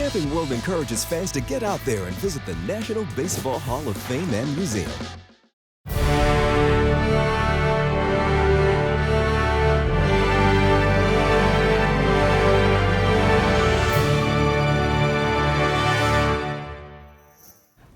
Camping World encourages fans to get out there and visit the National Baseball Hall of Fame and Museum.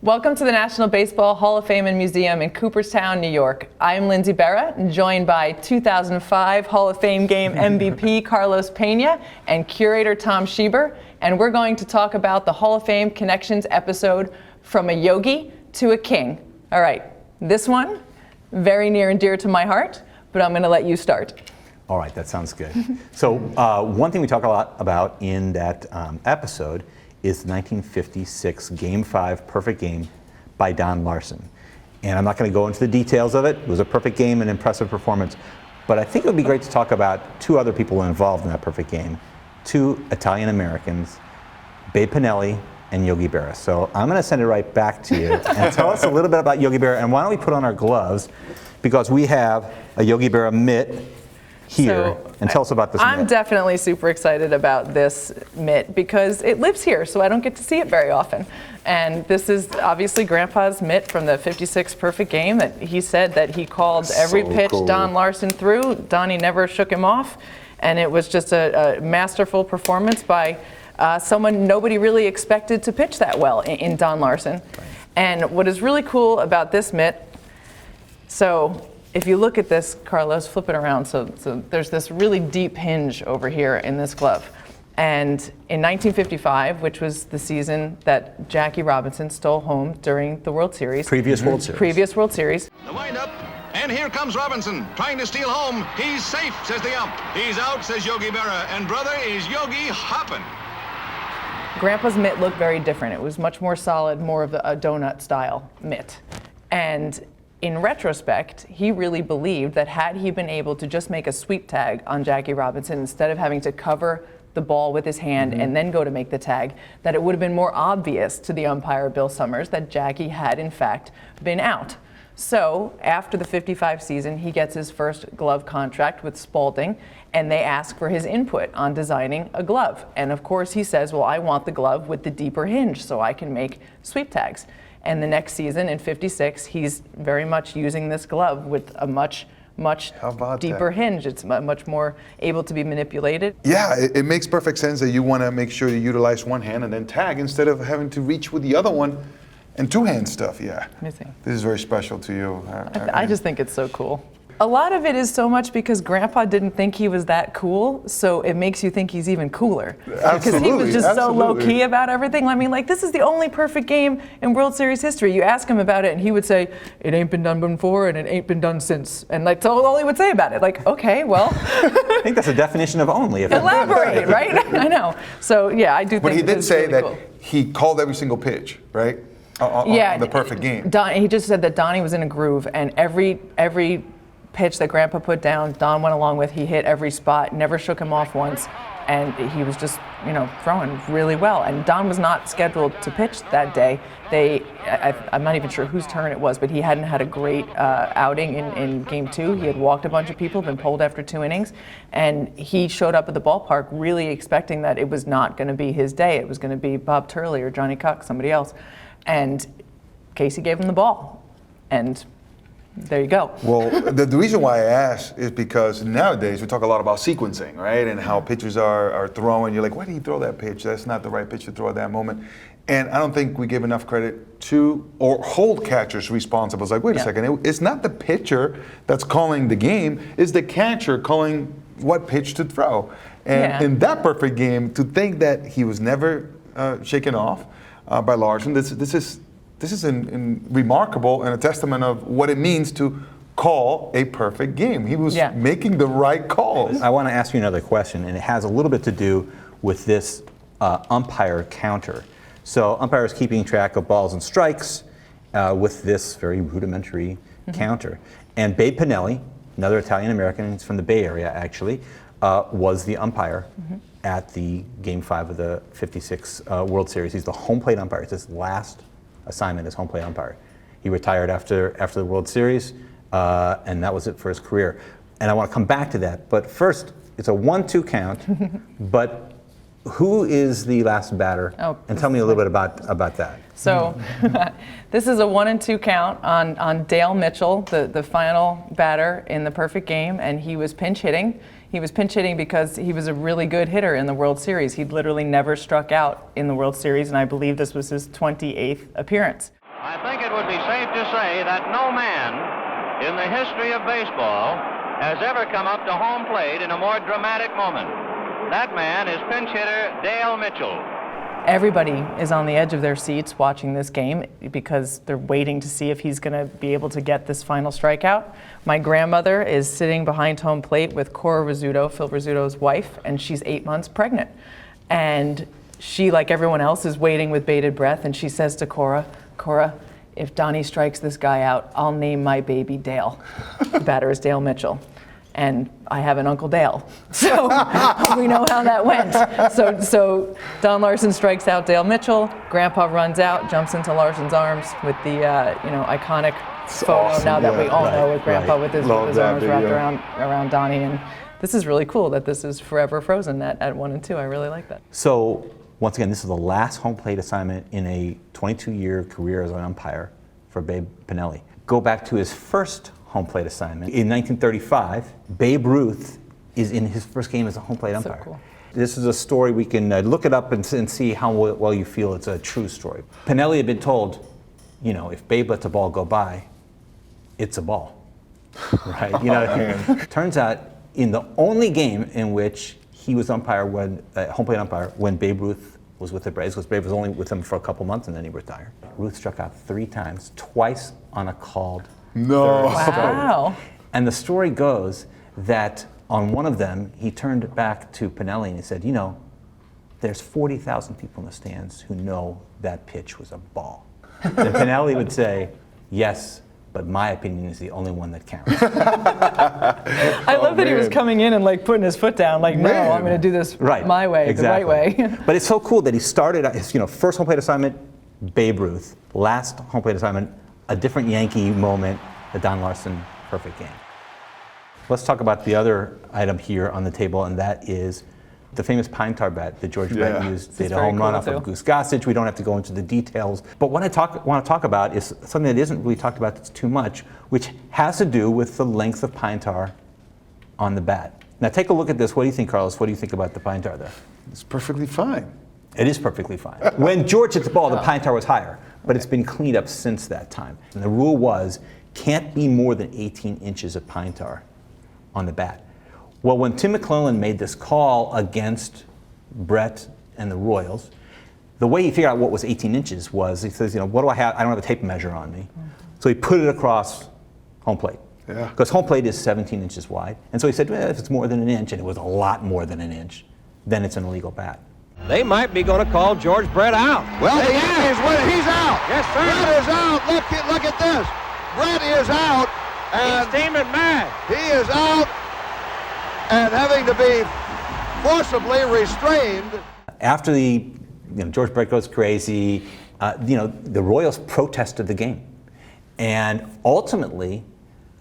Welcome to the National Baseball Hall of Fame and Museum in Cooperstown, New York. I'm Lindsay Berra, joined by 2005 Hall of Fame game MVP Carlos Peña and curator Tom Shieber, and we're going to talk about the Hall of Fame Connections episode, From a Yogi to a King. All right, this one, very near and dear to my heart, but I'm going to let you start. All right, that sounds good. So one thing we talk a lot about in that episode is the 1956 Game 5 perfect game by Don Larsen. And I'm not going to go into the details of it. It was a perfect game, an impressive performance. But I think it would be great to talk about two other people involved in that perfect game, two Italian Americans, Babe Pinelli and Yogi Berra. So I'm going to send it right back to you and tell us a little bit about Yogi Berra. And why don't we put on our gloves, because we have a Yogi Berra mitt here, and tell us about this mitt. I'm definitely super excited about this mitt because it lives here, so I don't get to see it very often. And this is obviously Grandpa's mitt from the 56 perfect game that he said that he called every pitch cool. Don Larsen threw. Donnie never shook him off, and it was just a masterful performance by someone nobody really expected to pitch that well in Don Larsen. Right. And what is really cool about this mitt, so if you look at this, Carlos, flip it around. So there's this really deep hinge over here in this glove. And in 1955, which was the season that Jackie Robinson stole home during the World Series. Previous World Series. The windup, and here comes Robinson, trying to steal home. He's safe, says the ump. He's out, says Yogi Berra, and brother is Yogi hopping. Grandpa's mitt looked very different. It was much more solid, more of a donut style mitt. And in retrospect, he really believed that had he been able to just make a sweep tag on Jackie Robinson instead of having to cover the ball with his hand and then go to make the tag, that it would have been more obvious to the umpire, Bill Summers, that Jackie had in fact been out. So after the 55 season, he gets his first glove contract with Spalding, and they ask for his input on designing a glove. And of course he says, well, I want the glove with the deeper hinge so I can make sweep tags. And the next season, in 56, he's very much using this glove with a much deeper hinge. It's much more able to be manipulated. Yeah, it makes perfect sense that you want to make sure you utilize one hand and then tag instead of having to reach with the other one and two-hand stuff. Yeah, amazing. This is very special to you. I just think it's so cool. A lot of it is so much because Grandpa didn't think he was that cool, so it makes you think he's even cooler. Because he was just so low-key about everything. I mean, like, this is the only perfect game in World Series history. You ask him about it, and he would say, it ain't been done before, and it ain't been done since. And that's all he would say about it. Like, okay, well. I think that's a definition of only. Elaborate, right? I know. So, yeah, I do think But he did say really that cool. he called every single pitch, right? On the perfect game. He just said that Donnie was in a groove, and every pitch that Grandpa put down, Don went along with. He hit every spot, never shook him off once, and he was just, throwing really well. And Don was not scheduled to pitch that day. I'm not even sure whose turn it was, but he hadn't had a great outing in Game 2. He had walked a bunch of people, been pulled after 2 innings, and he showed up at the ballpark really expecting that it was not going to be his day. It was going to be Bob Turley or Johnny Cuck, somebody else. And Casey gave him the ball, and there you go. Well, the reason why I ask is because nowadays we talk a lot about sequencing, right? And how pitchers are throwing. You're like, why did he throw that pitch? That's not the right pitch to throw at that moment. And I don't think we give enough credit to or hold catchers responsible. It's like, wait a second, it's not the pitcher that's calling the game, it's the catcher calling what pitch to throw. And in that perfect game, to think that he was never shaken off by Larsen, this is remarkable and a testament of what it means to call a perfect game. He was making the right calls. I want to ask you another question, and it has a little bit to do with this umpire counter. So umpires keeping track of balls and strikes with this very rudimentary counter. And Babe Pinelli, another Italian American, he's from the Bay Area actually, was the umpire at the Game 5 of the 56 World Series. He's the home plate umpire. It's his last assignment as home plate umpire. He retired after the World Series, and that was it for his career. And I want to come back to that, but first, it's a 1-2 count, but Who is the last batter? Oh, and tell me a little bit about that. So this is a 1-2 count on Dale Mitchell, the final batter in the perfect game, and he was pinch hitting. He was pinch hitting because he was a really good hitter in the World Series. He'd literally never struck out in the World Series, and I believe this was his 28th appearance. I think it would be safe to say that no man in the history of baseball has ever come up to home plate in a more dramatic moment. That man is pinch hitter Dale Mitchell. Everybody is on the edge of their seats watching this game because they're waiting to see if he's going to be able to get this final strikeout. My grandmother is sitting behind home plate with Cora Rizzuto, Phil Rizzuto's wife, and she's 8 months pregnant. And she, like everyone else, is waiting with bated breath, and she says to Cora, if Donnie strikes this guy out, I'll name my baby Dale. The batter is Dale Mitchell. And I have an Uncle Dale, so we know how that went. So Don Larsen strikes out Dale Mitchell. Grandpa runs out, jumps into Larsen's arms with the iconic photo. Awesome. Now that we all know with Grandpa right. with his arms wrapped around Donnie, and this is really cool that this is forever frozen at 1 and 2. I really like that. So once again, this is the last home plate assignment in a 22-year career as an umpire for Babe Pinelli. Go back to his first home plate assignment. In 1935, Babe Ruth is in his first game as a home plate umpire. So cool. This is a story, we can look it up and see how well you feel it's a true story. Pinelli had been told, if Babe lets a ball go by, it's a ball, right? Turns out, in the only game in which he was home plate umpire when Babe Ruth was with the Braves, because Babe was only with them for a couple months and then he retired. Ruth struck out 3 times, twice on a called No. Wow. And the story goes that on one of them, he turned back to Pinelli and he said, there's 40,000 people in the stands who know that pitch was a ball. And Pinelli would say, yes, but my opinion is the only one that counts. I love that he was coming in and putting his foot down, no, I'm going to do this my way, exactly. the right way. But it's so cool that he started his first home plate assignment, Babe Ruth, last home plate assignment, a different Yankee moment, the Don Larsen perfect game. Let's talk about the other item here on the table, and that is the famous pine tar bat that George Brett used. Did a home run off of Goose Gossage. We don't have to go into the details. But what I want to talk about is something that isn't really talked about too much, which has to do with the length of pine tar on the bat. Now take a look at this. What do you think, Carlos? What do you think about the pine tar there? It's perfectly fine. It is perfectly fine. When George hit the ball, the pine tar was higher, but it's been cleaned up since that time. And the rule was, can't be more than 18 inches of pine tar on the bat. Well, when Tim McClellan made this call against Brett and the Royals, the way he figured out what was 18 inches was, he says, what do I have? I don't have a tape measure on me. So he put it across home plate. Yeah. Because home plate is 17 inches wide. And so he said, well, if it's more than an inch, and it was a lot more than an inch, then it's an illegal bat. They might be going to call George Brett out. Well, he is. He's out. Yes, sir. Brett is out. Look at this. Brett is out. And He's steaming mad. he is out and having to be forcibly restrained. After George Brett goes crazy, the Royals protested the game. And ultimately,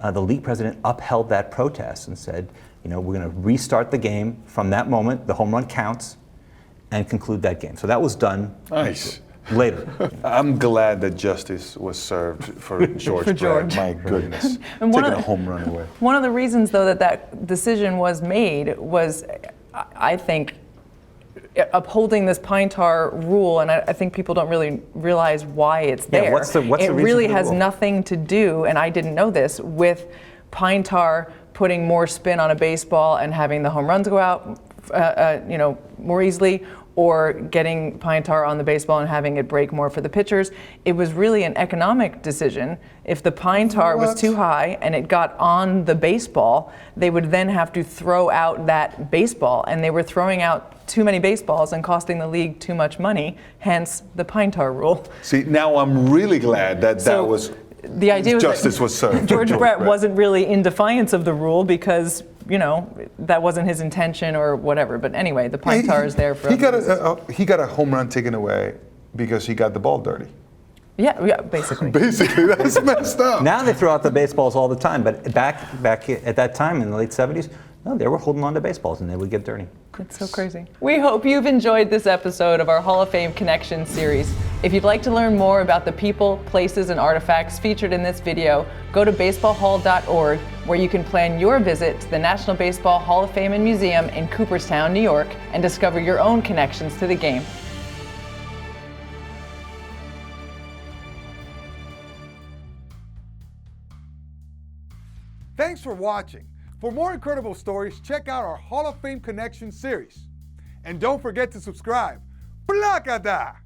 the league president upheld that protest and said, we're going to restart the game from that moment, the home run counts, and conclude that game. So that was done Nice. later. I'm glad that justice was served for George Brett. George. My goodness. And Taking a home run away. One of the reasons, though, that decision was made was, I think, upholding this pine tar rule, and I think people don't really realize why it's there. What's the it reason really for the has rule? nothing to do, and I didn't know this, with pine tar putting more spin on a baseball and having the home runs go out, more easily, or getting pine tar on the baseball and having it break more for the pitchers. It was really an economic decision. If the pine tar was too high and it got on the baseball, they would then have to throw out that baseball, and they were throwing out too many baseballs and costing the league too much money, hence the pine tar rule. See, now I'm really glad that So, that was the idea was justice that was served. George Brett wasn't really in defiance of the rule because, that wasn't his intention or whatever. But anyway, the pine tar is there for he got other he got a home run taken away because he got the ball dirty. Yeah, basically. Basically, that's messed up. Now they throw out the baseballs all the time, but back at that time in the late 70s, No, they were holding on to baseballs and they would get dirty. It's so crazy. We hope you've enjoyed this episode of our Hall of Fame Connection series. If you'd like to learn more about the people, places, and artifacts featured in this video, go to baseballhall.org, where you can plan your visit to the National Baseball Hall of Fame and Museum in Cooperstown, New York, and discover your own connections to the game. Thanks for watching. For more incredible stories, check out our Hall of Fame Connection series. And don't forget to subscribe. Plaque!